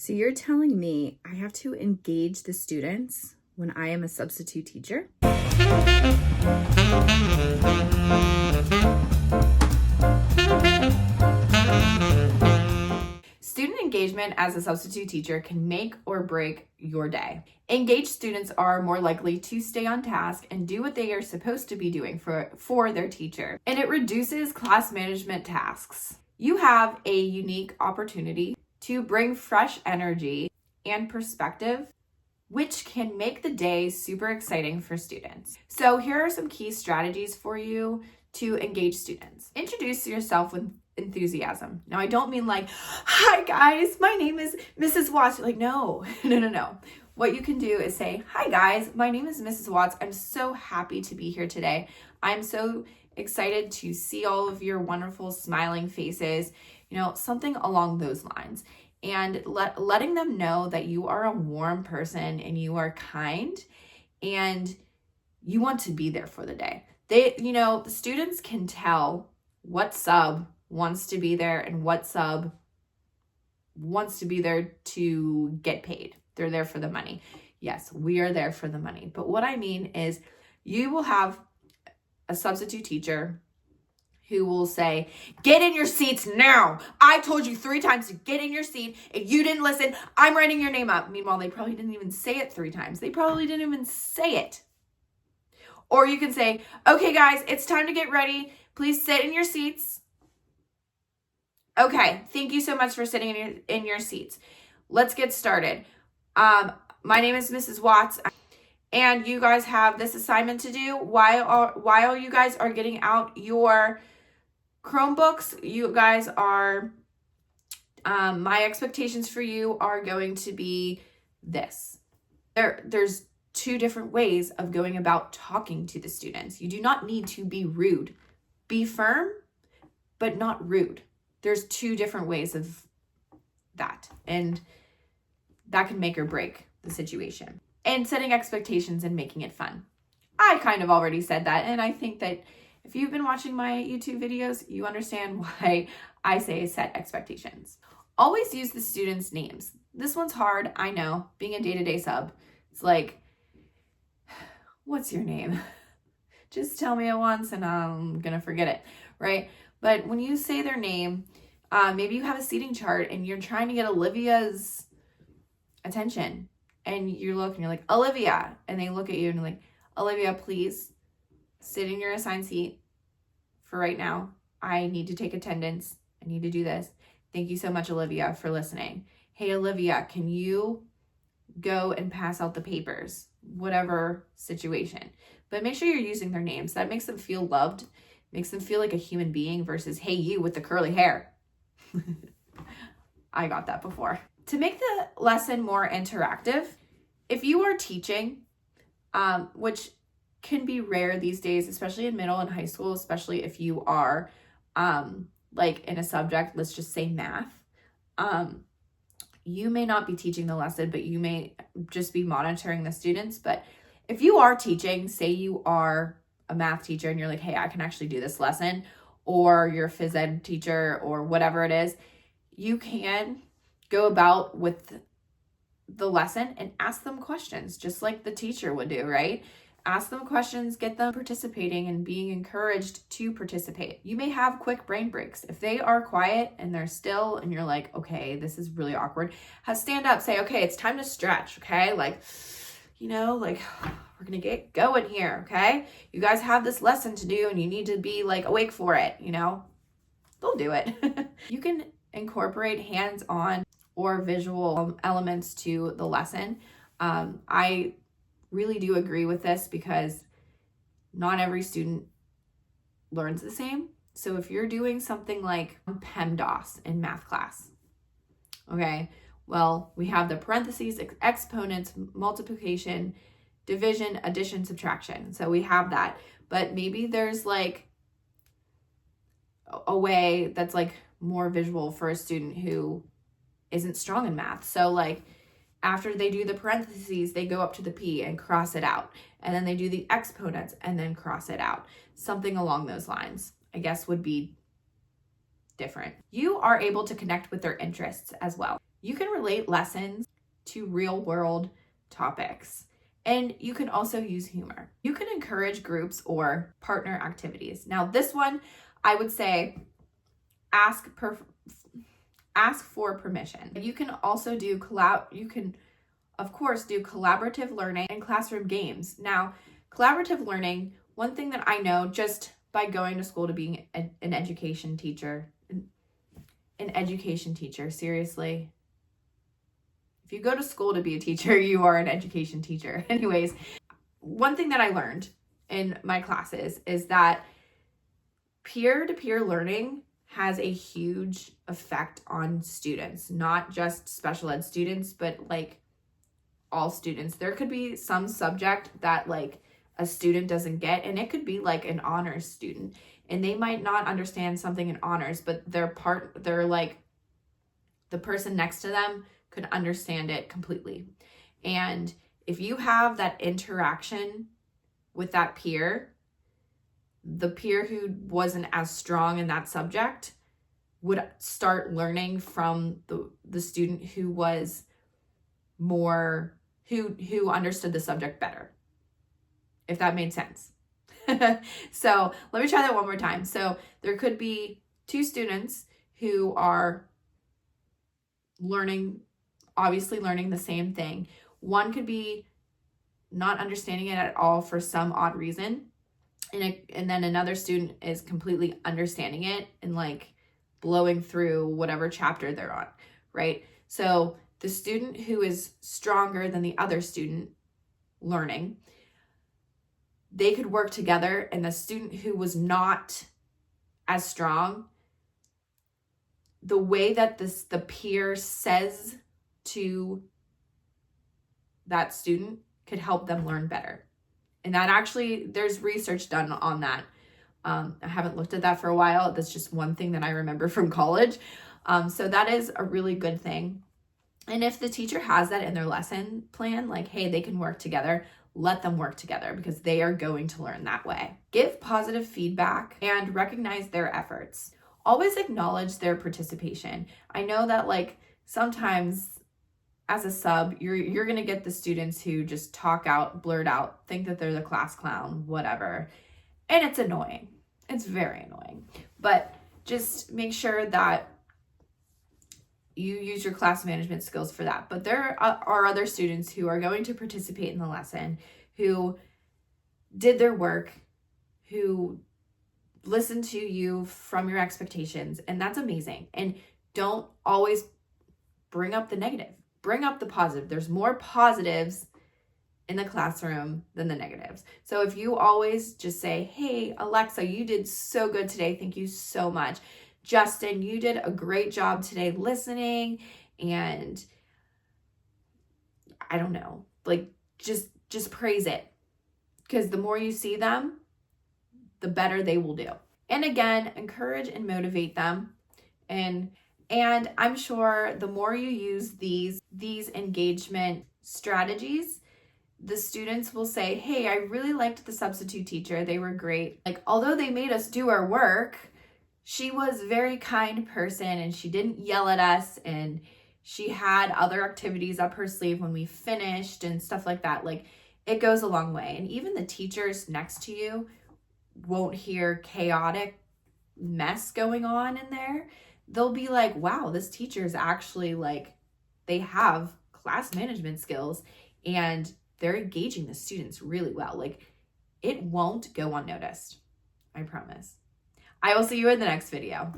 So you're telling me I have to engage the students when I am a substitute teacher? Student engagement as a substitute teacher can make or break your day. Engaged students are more likely to stay on task and do what they are supposed to be doing for their teacher, and it reduces class management tasks. You have a unique opportunity to bring fresh energy and perspective, which can make the day super exciting for students. So here are some key strategies for you to engage students. Introduce yourself with enthusiasm. Now, I don't mean like, hi guys, my name is Mrs. Watts. Like, no. What you can do is say, hi guys, my name is Mrs. Watts. I'm so happy to be here today. I'm so excited to see all of your wonderful smiling faces, something along those lines. And letting them know that you are a warm person and you are kind and you want to be there for the day. The students can tell what sub wants to be there and what sub wants to be there to get paid. They're there for the money. Yes, we are there for the money. But what I mean is you will have a substitute teacher who will say, get in your seats now. I told you 3 times to get in your seat. If you didn't listen, I'm writing your name up. Meanwhile, they probably didn't even say it 3 times. They probably didn't even say it. Or you can say, okay, guys, it's time to get ready. Please sit in your seats. Okay, thank you so much for sitting in your seats. Let's get started. My name is Mrs. Watts, and you guys have this assignment to do. While you guys are getting out your Chromebooks, you guys are, my expectations for you are going to be this. There's 2 different ways of going about talking to the students. You do not need to be rude. Be firm, but not rude. There's 2 different ways of that, and that can make or break the situation. And setting expectations and making it fun. I kind of already said that, and I think that if you've been watching my YouTube videos, you understand why I say set expectations. Always use the students' names. This one's hard, I know. Being a day-to-day sub, it's like, what's your name? Just tell me it once and I'm gonna forget it, right? But when you say their name, maybe you have a seating chart and you're trying to get Olivia's attention, and you look and you're like, Olivia, and they look at you and you're like, Olivia, please sit in your assigned seat for right now. I need to take attendance. I need to do this. Thank you so much, Olivia, for listening. Hey, Olivia, can you go and pass out the papers? Whatever situation. But make sure you're using their names. That makes them feel loved, makes them feel like a human being versus, hey, you with the curly hair. I got that before. To make the lesson more interactive, if you are teaching, which can be rare these days, especially in middle and high school, especially if you are like in a subject, let's just say math, you may not be teaching the lesson, but you may just be monitoring the students. But if you are teaching, say you are a math teacher and you're like, hey, I can actually do this lesson, or you're a phys ed teacher or whatever it is, you can go about with the lesson and ask them questions just like the teacher would do, right? Ask them questions, get them participating and being encouraged to participate. You may have quick brain breaks. If they are quiet and they're still and you're like, okay, this is really awkward, stand up, say, okay, it's time to stretch, okay? We're gonna get going here, okay? You guys have this lesson to do and you need to be awake for it, They'll do it. You can incorporate hands-on or visual elements to the lesson. I really do agree with this because not every student learns the same. So if you're doing something like PEMDAS in math class, okay, well, we have the parentheses, exponents, multiplication, division, addition, subtraction. So we have that, but maybe there's a way that's more visual for a student who isn't strong in math. So after they do the parentheses, they go up to the P and cross it out. And then they do the exponents and then cross it out. Something along those lines, I guess, would be different. You are able to connect with their interests as well. You can relate lessons to real world topics. And you can also use humor. You can encourage groups or partner activities. Now, this one, I would say ask for permission. You can also do of course, do collaborative learning and classroom games. Now, collaborative learning, one thing that I know just by going to school to being an education teacher, seriously. If you go to school to be a teacher, you are an education teacher. Anyways, one thing that I learned in my classes is that peer-to-peer learning has a huge effect on students, not just special ed students, but like all students. There could be some subject that like a student doesn't get, and it could be like an honors student, and they might not understand something in honors, but they're like the person next to them could understand it completely. And if you have that interaction with that peer, the peer who wasn't as strong in that subject would start learning from the student who was more, who understood the subject better, if that made sense. So let me try that one more time. So there could be two students who are obviously learning the same thing. One could be not understanding it at all for some odd reason. And then another student is completely understanding it and like blowing through whatever chapter they're on, right? So the student who is stronger than the other student learning, they could work together, and the student who was not as strong, the way that the peer says to that student could help them learn better. And that actually, there's research done on that. I haven't looked at that for a while. That's just one thing that I remember from college. So that is a really good thing. And if the teacher has that in their lesson plan, like, hey, they can work together, let them work together because they are going to learn that way. Give positive feedback and recognize their efforts. Always acknowledge their participation. I know that like sometimes as a sub, you're going to get the students who just blurt out, think that they're the class clown, whatever. And it's annoying. It's very annoying. But just make sure that you use your class management skills for that. But there are other students who are going to participate in the lesson, who did their work, who listened to you from your expectations, and that's amazing. And don't always bring up the negative. Bring up the positive. There's more positives in the classroom than the negatives. So if you always just say, hey, Alexa, you did so good today. Thank you so much. Justin, you did a great job today listening. And I don't know, like just praise it. Because the more you see them, the better they will do. And again, encourage and motivate them. And I'm sure the more you use these engagement strategies, the students will say, hey, I really liked the substitute teacher. They were great. Like, although they made us do our work, she was a very kind person and she didn't yell at us, and she had other activities up her sleeve when we finished and stuff like that. Like, it goes a long way. And even the teachers next to you won't hear chaotic mess going on in there. They'll be like, wow, this teacher is actually like, they have class management skills and they're engaging the students really well. Like, it won't go unnoticed. I promise. I will see you in the next video.